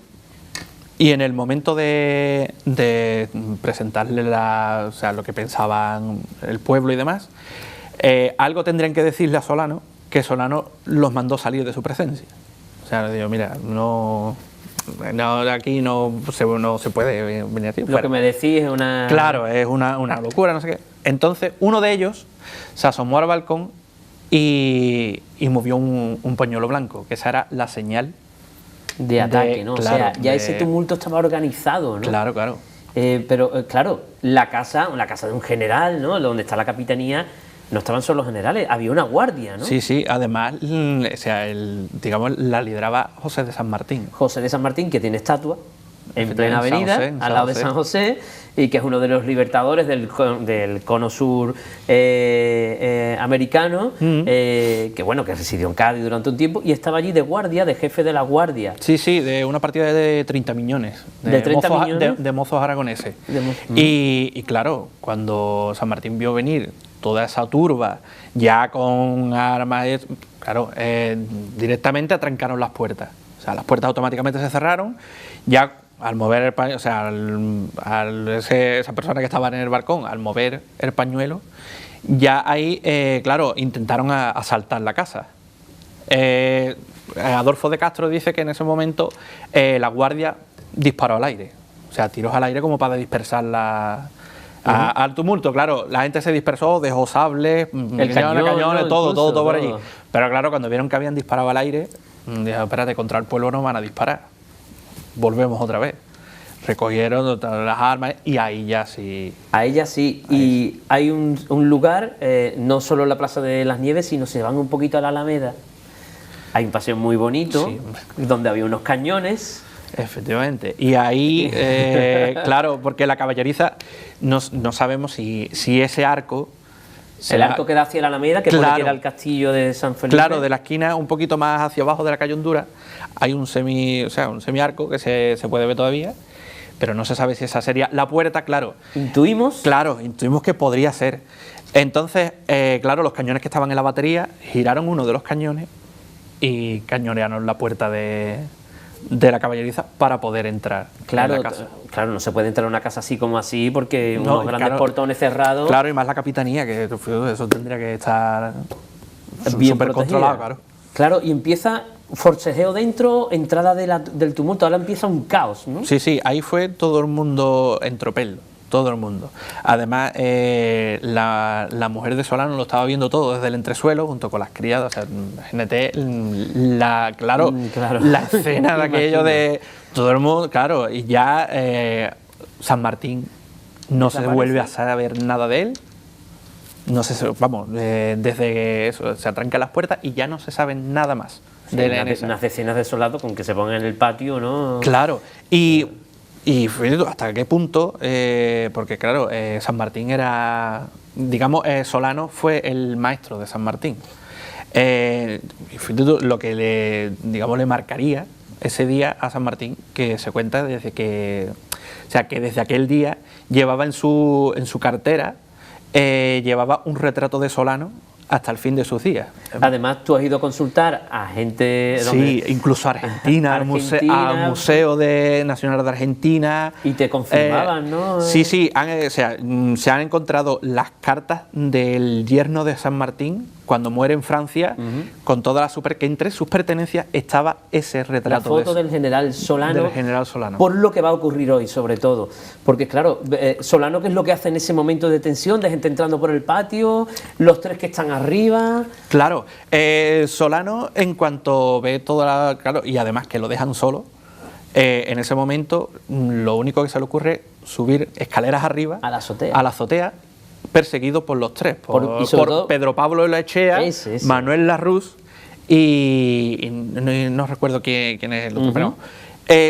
y en el momento de presentarle lo que pensaban el pueblo y demás, algo tendrían que decirle a Solano, que Solano los mandó salir de su presencia. O sea, le digo, mira, aquí no se puede venir aquí. Lo que me decís es una... Claro, es una locura, no sé qué. Entonces, uno de ellos se asomó al balcón y movió un pañuelo blanco, que esa era la señal de ataque, ¿no? Claro, o sea, ya ese tumulto estaba organizado, ¿no? Claro. Pero, claro, la casa de un general, ¿no? Donde está la capitanía, no estaban solo los generales, había una guardia, ¿no? Sí, además, o sea, digamos, la lideraba José de San Martín. José de San Martín, que tiene estatua en plena avenida, al lado de San José, y que es uno de los libertadores del cono sur americano, que residió en Cádiz durante un tiempo y estaba allí de guardia, de jefe de la guardia. Sí, de una partida de 30 miñones. ¿De 30 millones? De mozos aragoneses. Y claro, cuando San Martín vio venir toda esa turba, ya con armas, claro, directamente atrancaron las puertas. O sea, las puertas automáticamente se cerraron, ya al mover el pañuelo, o sea, esa persona que estaba en el balcón, al mover el pañuelo, ya ahí, claro, intentaron asaltar la casa. Adolfo de Castro dice que en ese momento la guardia disparó al aire, o sea, tiros al aire como para dispersar al tumulto. Claro, la gente se dispersó, dejó sables, cañones, todo por allí. Pero claro, cuando vieron que habían disparado al aire, dijeron, espérate, contra el pueblo no van a disparar. Volvemos otra vez. Recogieron las armas y ahí ya sí. A ella sí. Y hay un lugar, no solo en la Plaza de las Nieves, sino se van un poquito a la Alameda. Hay un paseo muy bonito, donde había unos cañones. Efectivamente. Y ahí, claro, porque la caballeriza, no sabemos si ese arco... El arco que da hacia la Alameda, que pone que era el castillo de San Felipe. Claro, de la esquina un poquito más hacia abajo de la calle Honduras hay un semiarco que se puede ver todavía, pero no se sabe si esa sería la puerta, claro. ¿Intuimos? Claro, intuimos que podría ser. Entonces, claro, los cañones que estaban en la batería giraron uno de los cañones y cañonearon la puerta de la caballeriza para poder entrar en la casa. Claro, no se puede entrar a una casa así como así porque unos grandes portones cerrados. Claro, y más la capitanía, que eso tendría que estar bien súper controlado, claro. Claro, y empieza forcejeo dentro, entrada del tumulto, ahora empieza un caos, ¿no? Sí, ahí fue todo el mundo en tropel. todo el mundo. Además, la mujer de Solano lo estaba viendo todo desde el entresuelo, junto con las criadas. O sea, imagínate Claro. la escena de aquello de todo el mundo, claro, y ya San Martín no se vuelve a saber nada de él. No sé, vamos, desde eso, se atrancan las puertas y ya no se sabe nada más. Sí, unas escenas desoladas con que se pongan en el patio, ¿no? Claro, y fíjate tú, hasta qué punto, porque claro, San Martín era, digamos, Solano fue el maestro de San Martín. Y fíjate tú, lo que le marcaría ese día a San Martín, que se cuenta desde que, o sea, que desde aquel día llevaba en su cartera, llevaba un retrato de Solano hasta el fin de sus días. Además, tú has ido a consultar a gente... Sí, incluso a Argentina, al Museo Nacional de Argentina. Y te confirmaban, ¿no? Sí, se han encontrado las cartas del yerno de San Martín cuando muere en Francia, con toda la que entre sus pertenencias estaba ese retrato. La foto del general Solano. Del general Solano. Por lo que va a ocurrir hoy, sobre todo. Porque, claro, Solano, ¿qué es lo que hace en ese momento de tensión? De gente entrando por el patio, los tres que están arriba. Claro, Solano, en cuanto ve toda claro, y además que lo dejan solo, en ese momento lo único que se le ocurre es subir escaleras arriba a la azotea, perseguido por los tres, por Pedro Pablo Olaechea, Manuel Larruz y no recuerdo quién es el otro, pero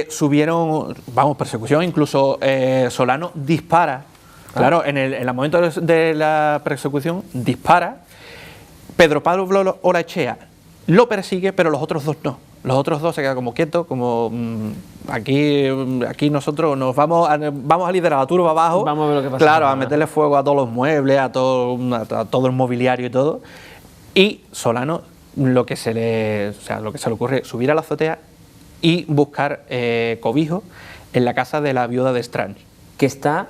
subieron, persecución, incluso Solano dispara, claro, en el momento de la persecución dispara. Pedro Pablo Olaechea lo persigue, pero los otros dos no. Los otros dos se quedan como quietos, como aquí nosotros nos vamos a liderar la turba abajo. Vamos a ver lo que pasa. Claro, a meterle fuego a todos los muebles, a todo el mobiliario y todo. Y Solano lo que se le ocurre es subir a la azotea y buscar cobijo en la casa de la viuda de Strange. Que está...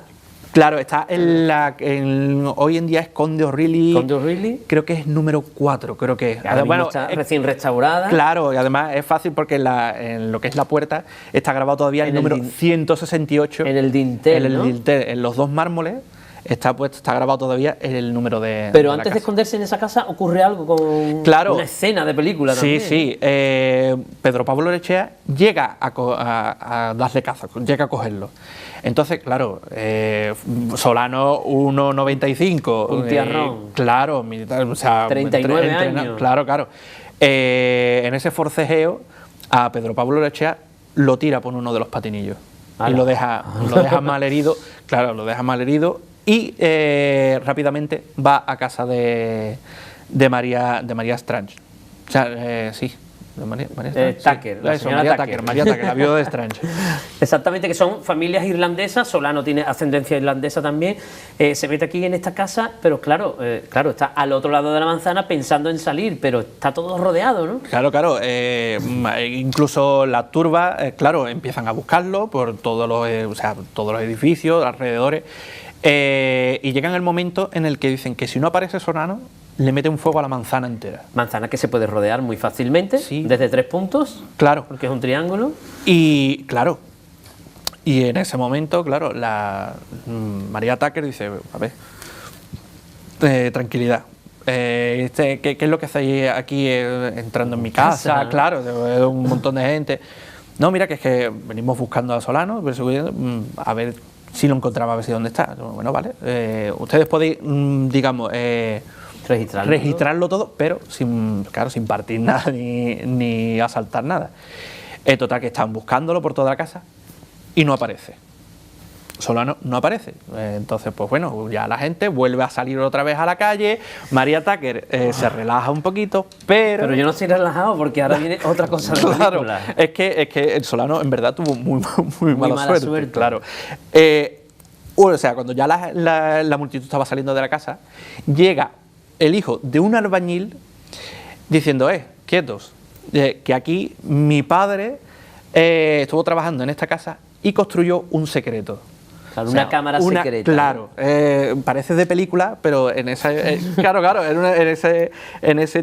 Claro, está hoy en día es Conde O'Reilly. ¿Conde O'Reilly? Creo que es número 4, creo que es. Bueno, está recién restaurada. Claro, y además es fácil porque en lo que es la puerta está grabado todavía el número 168. En el dintel, en los dos mármoles está grabado todavía el número de... Pero antes de esconderse en esa casa ocurre algo con una escena de película también. Sí. Pedro Pablo Olaechea llega a darle caza, llega a cogerlo. Entonces, claro, Solano 1,95. Un tiarrón. Claro, militar, o sea... 39 años. Claro. En ese forcejeo, a Pedro Pablo Olaechea lo tira por uno de los patinillos. Y lo deja mal herido. Claro, lo deja mal herido. Y rápidamente va a casa de María Strange. O sea, sí. María Tucker, María Tucker, la viuda de Strange. Exactamente, que son familias irlandesas. Solano tiene ascendencia irlandesa también. Se mete aquí en esta casa, pero claro, está al otro lado de la manzana pensando en salir, pero está todo rodeado, ¿no? Claro. Incluso la turba, empiezan a buscarlo por todos los edificios, alrededores. Y llegan el momento en el que dicen que si no aparece Solano, le mete un fuego a la manzana entera. Manzana que se puede rodear muy fácilmente, desde 3 puntos. Claro. Porque es un triángulo. Y en ese momento, María Tucker dice, a ver, tranquilidad. ¿Qué es lo que hacéis aquí entrando en mi casa? Claro, un montón de gente. No, mira, que es que venimos buscando a Solano, a ver si lo encontraba, a ver si dónde está. Bueno, vale. Ustedes podéis, registrarlo todo, pero sin partir nada ni asaltar nada. Total, que están buscándolo por toda la casa y no aparece. Solano no aparece. Entonces, pues bueno, ya la gente vuelve a salir otra vez a la calle. María Tucker se relaja un poquito, pero yo no estoy relajado porque ahora viene otra cosa de la película. Es que el Solano en verdad tuvo muy mala suerte. Claro. O sea, cuando ya la multitud estaba saliendo de la casa, llega el hijo de un albañil diciendo, quietos, que aquí mi padre estuvo trabajando en esta casa y construyó un secreto. Claro, una cámara secreta. Claro, parece de película, pero en ese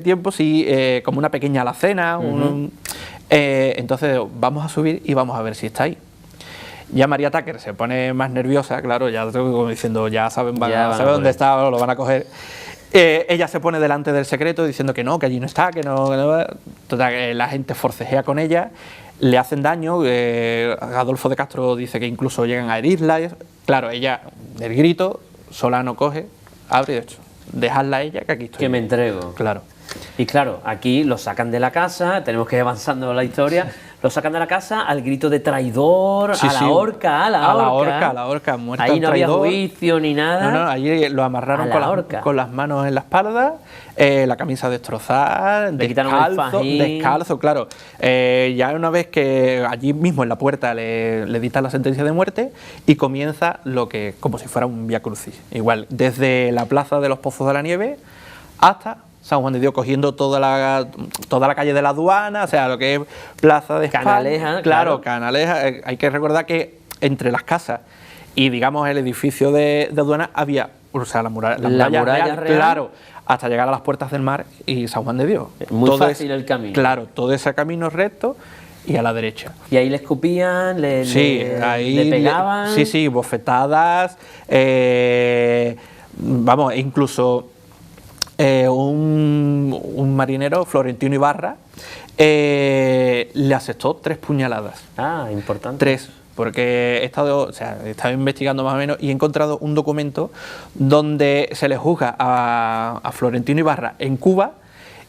tiempo sí, como una pequeña alacena. Entonces vamos a subir y vamos a ver si está ahí. Ya María Tucker se pone más nerviosa, claro, ya como diciendo, ya saben, Ya saben dónde está, lo van a coger. Ella se pone delante del secreto diciendo que no, que allí no está, que no. Total, la gente forcejea con ella, le hacen daño. Adolfo de Castro dice que incluso llegan a herirla. Claro, ella, del grito, Solano coge, abre y de hecho, dejadla a ella, que aquí estoy. Que me entrego. Claro. Y claro, aquí lo sacan de la casa, tenemos que ir avanzando la historia, lo sacan de la casa al grito de traidor, Sí, a la sí. horca, A la horca, muerta Ahí el no había traidor. juicio ni nada. No, ahí lo amarraron A la horca. con las manos en la espalda, la camisa destrozada, Le quitaron el fajín. descalzo, claro. Ya una vez que allí mismo en la puerta le dictan la sentencia de muerte y comienza lo que, como si fuera un Vía Crucis. Igual, desde la plaza de los Pozos de la Nieve hasta San Juan de Dios, cogiendo toda la calle de la Aduana, o sea, lo que es Plaza de España. Canaleja, Claro, Canaleja. Hay que recordar que entre las casas y, digamos, el edificio de Aduana había, o sea, la muralla muralla real. claro, hasta llegar a las puertas del mar y San Juan de Dios. Muy fácil el camino. Claro, todo ese camino recto y a la derecha. Y ahí le escupían, Sí, ahí le pegaban. sí, bofetadas, vamos, incluso un marinero, Florentino Ibarra, le asestó 3 puñaladas. Ah, importante. 3, porque he estado investigando más o menos y he encontrado un documento donde se le juzga a Florentino Ibarra en Cuba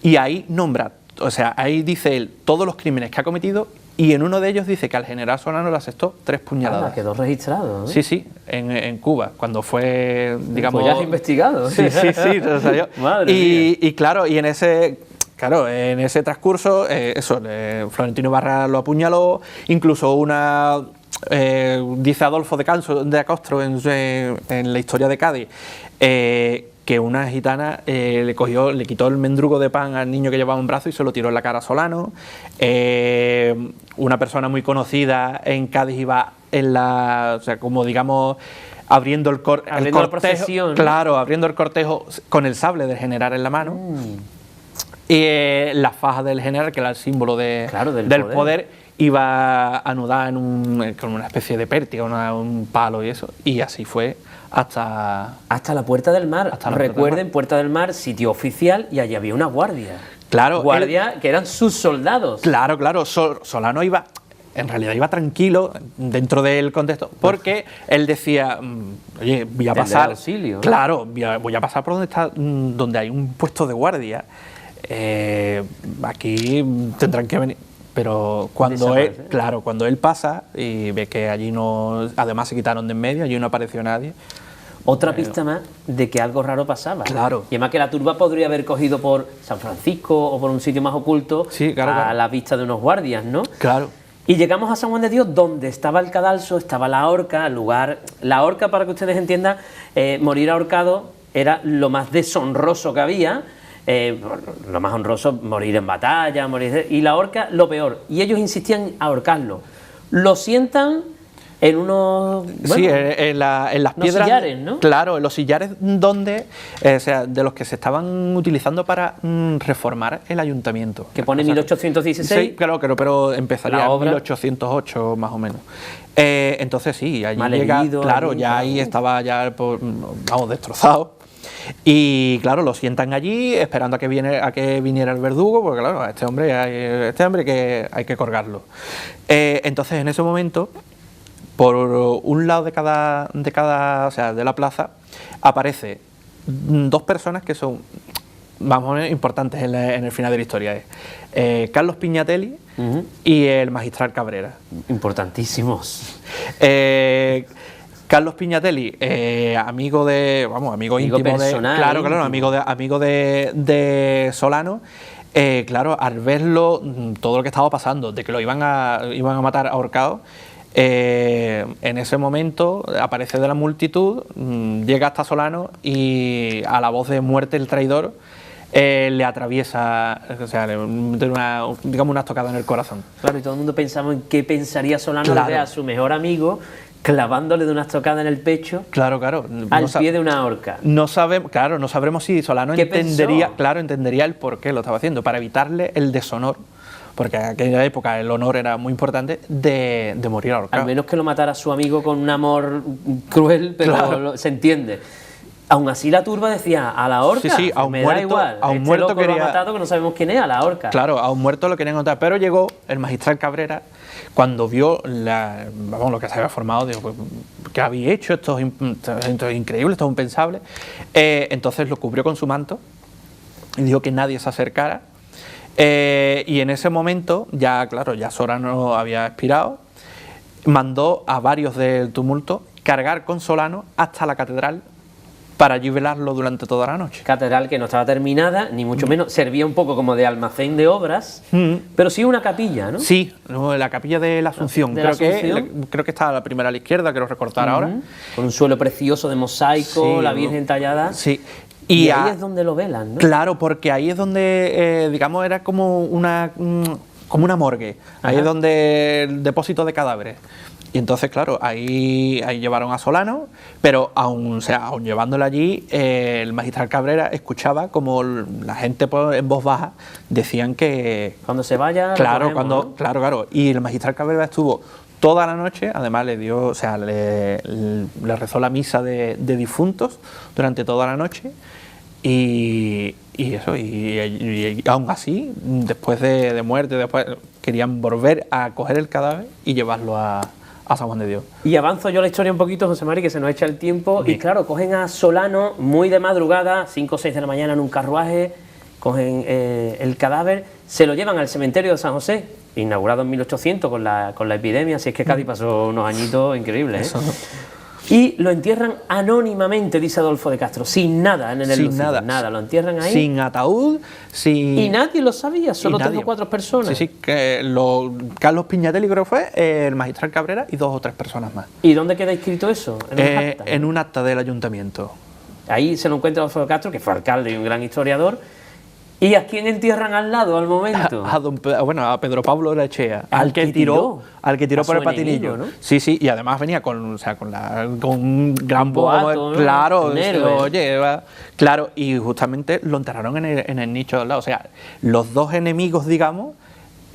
y ahí nombra, o sea, ahí dice él todos los crímenes que ha cometido y en uno de ellos dice que al general Solano le asestó 3 puñaladas. Ah, quedó registrado, ¿eh? Sí, sí, en Cuba, cuando fue, digamos... Pues ya has investigado. Sí, se salió. Madre mía. Y claro, en ese transcurso, Florentino Ibarra lo apuñaló, incluso dice Adolfo de Castro en la historia de Cádiz, que una gitana le quitó el mendrugo de pan al niño que llevaba en brazo y se lo tiró en la cara a Solano. Una persona muy conocida en Cádiz iba como digamos abriendo el Abriendo la cortejo, procesión. claro, abriendo el cortejo con el sable del general en la mano. Y la faja del general, que era el símbolo del poder, iba anudada con una especie de pértiga, un palo y eso, y así fue hasta la Puerta del Mar. Hasta la Recuerden, Puerta del Mar, sitio oficial, y allí había una guardia. Claro, Guardia que eran sus soldados. Claro, Solano en realidad iba tranquilo dentro del contexto, porque él decía, oye, voy a pasar, auxilio. Claro, voy a pasar por donde hay un puesto de guardia, aquí tendrán que venir. Pero cuando él pasa y ve que allí no, además se quitaron de en medio, allí no apareció nadie. Otra pista más de que algo raro pasaba. Claro. Y además que la turba podría haber cogido por San Francisco o por un sitio más oculto, Sí, claro, a claro. la vista de unos guardias, ¿no? Claro. Y llegamos a San Juan de Dios, donde estaba el cadalso, estaba la horca, La horca, para que ustedes entiendan, morir ahorcado era lo más deshonroso que había. Lo más honroso, morir en batalla, y la horca, lo peor. Y ellos insistían en ahorcarlo. Lo sientan en unos... Sí, en las piedras... sillares, ¿no? Claro, en los sillares donde, de los que se estaban utilizando para reformar el ayuntamiento. Que pone 1816. Sí, claro, pero empezaría La en obra. 1808 más o menos. Entonces sí, allí Malherido, claro, allí, ya ahí estaba ya, destrozado. Y claro, lo sientan allí esperando a que viniera el verdugo, porque claro, a este hombre que hay que colgarlo. Entonces en ese momento, por un lado de cada, o sea, de la plaza, aparece 2 personas que son más o menos importantes en el final de la historia. Carlos Pignatelli y el magistral Cabrera. Importantísimos. Carlos Pignatelli, amigo íntimo personal, claro, íntimo. amigo de Solano. Claro, al verlo, todo lo que estaba pasando, de que lo iban a matar ahorcado, en ese momento aparece de la multitud, llega hasta Solano y a la voz de muerte el traidor le atraviesa, o sea, le mete una estocada en el corazón. Claro, y todo el mundo pensaba en qué pensaría Solano Claro. al ver a su mejor amigo clavándole de una estocada en el pecho Claro. al pie de una horca. No sabremos si Solano ¿Qué entendería pensó? el por qué lo estaba haciendo, para evitarle el deshonor, porque en aquella época el honor era muy importante, de morir ahorcado. Al menos que lo matara su amigo con un amor cruel, pero Claro. se entiende. Aún así la turba decía, a la horca, Sí, a un me muerto- da igual, a un este muerto loco lo quería- ha matado que no sabemos quién es, a la horca. Claro, a un muerto lo querían contar, pero llegó el magistral Cabrera cuando vio lo que se había formado, dijo, pues, ¿qué habéis hecho? Esto es increíble, esto es impensable. Entonces lo cubrió con su manto y dijo que nadie se acercara. Y en ese momento, ya claro, ya Solano había expirado, mandó a varios del tumulto cargar con Solano hasta la catedral para allí velarlo durante toda la noche. Catedral que no estaba terminada, ni mucho menos, servía un poco como de almacén de obras, pero sí una capilla, ¿no? Sí, no, la capilla de la Asunción. ¿De la creo, Asunción? creo que está a la primera a la izquierda, quiero recortar ahora. Con un suelo precioso de mosaico, Sí, la Virgen tallada. Sí. Y ahí es donde lo velan, ¿no? Claro, porque ahí es donde, digamos, era como una morgue. Ahí Ajá. es donde el depósito de cadáveres. Y entonces, claro, ahí llevaron a Solano, pero aún llevándolo allí, el magistral Cabrera escuchaba como la gente en voz baja decían que... Cuando se vaya, lo Claro, ponemos, ¿no? claro. Y el magistral Cabrera estuvo toda la noche, además le dio, o sea, le rezó la misa de difuntos durante toda la noche. Y aún así, después de muerte, después querían volver a coger el cadáver y llevarlo a San Juan de Dios. Y avanzo yo la historia un poquito, José Mari, que se nos echa el tiempo. Bien. Y claro, cogen a Solano muy de madrugada, 5 o 6 de la mañana en un carruaje, cogen el cadáver, se lo llevan al cementerio de San José, inaugurado en 1800 con la epidemia, así es que Cádiz pasó unos añitos increíbles, ¿eh? Y lo entierran anónimamente, dice Adolfo de Castro, sin nada en el Sin lucido, nada. lo entierran ahí. Sin ataúd, sin... Y nadie lo sabía, solo y 3 nadie. o 4 personas. Sí, que Carlos Piñatelli creo que fue, el magistral Cabrera y 2 o 3 personas más. ¿Y dónde queda escrito eso? En un acta. En un acta del ayuntamiento. Ahí se lo encuentra Adolfo de Castro, que fue alcalde y un gran historiador. ¿Y a quién entierran al lado al momento? A Pedro Pablo Lechea, Al al que que tiró a por su el patinillo, enemigo, ¿no? Sí, y además venía con un gran boato, boato, ¿no? claro, Un héroe. claro, y justamente lo enterraron en el nicho de al lado, o sea, los dos enemigos, digamos,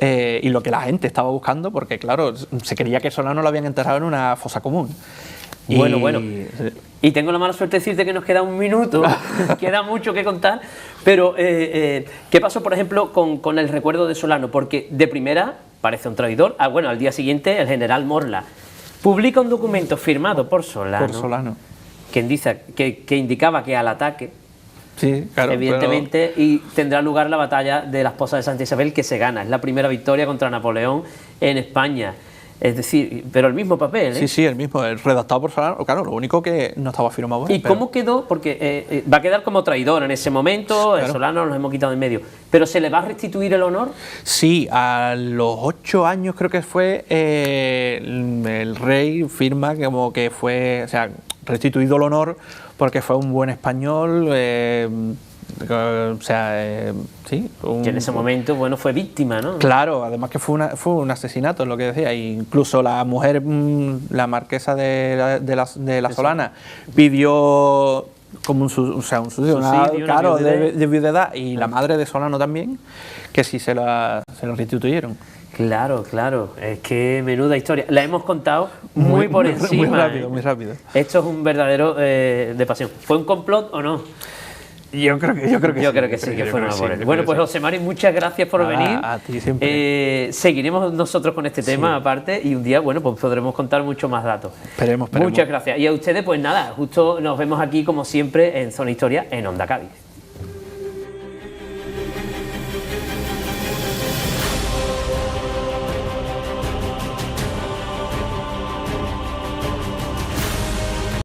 y lo que la gente estaba buscando, porque claro, se creía que Solano lo habían enterrado en una fosa común. Bueno. Y tengo la mala suerte de decirte que nos queda un minuto, queda mucho que contar, pero ¿qué pasó, por ejemplo, con el recuerdo de Solano? Porque de primera parece un traidor. Al día siguiente el general Morla publica un documento firmado por Solano, que indicaba que al ataque, Sí, claro, evidentemente, y tendrá lugar la batalla de las Pozas de Santa Isabel, que se gana. Es la primera victoria contra Napoleón en España. Es decir, pero el mismo papel, ¿eh? Sí, el mismo, el redactado por Solano, claro, lo único que no estaba firmado. ¿Y cómo quedó? Porque va a quedar como traidor en ese momento, Claro. el Solano nos hemos quitado de en medio. ¿Pero se le va a restituir el honor? Sí, a los 8 años creo que fue, el rey firma como que fue, o sea, restituido el honor porque fue un buen español, sí. Que en ese momento, fue víctima, ¿no? Claro, además que fue un asesinato, es lo que decía. Incluso la mujer, la marquesa de la Solana, pidió como un subsidio, una claro, viudedad. de viudedad, y la madre de Solano también, que sí se lo restituyeron. Claro, es que menuda historia. La hemos contado muy por encima. Muy rápido. Esto es un verdadero de pasión. ¿Fue un complot o no? Yo creo que sí, que fue una por él. Bueno, pues José Mari, muchas gracias por venir. A ti siempre. Seguiremos nosotros con este tema aparte y un día, pues podremos contar mucho más datos. Esperemos. Muchas gracias. Y a ustedes, pues nada, justo nos vemos aquí como siempre en Zona Historia en Onda Cádiz.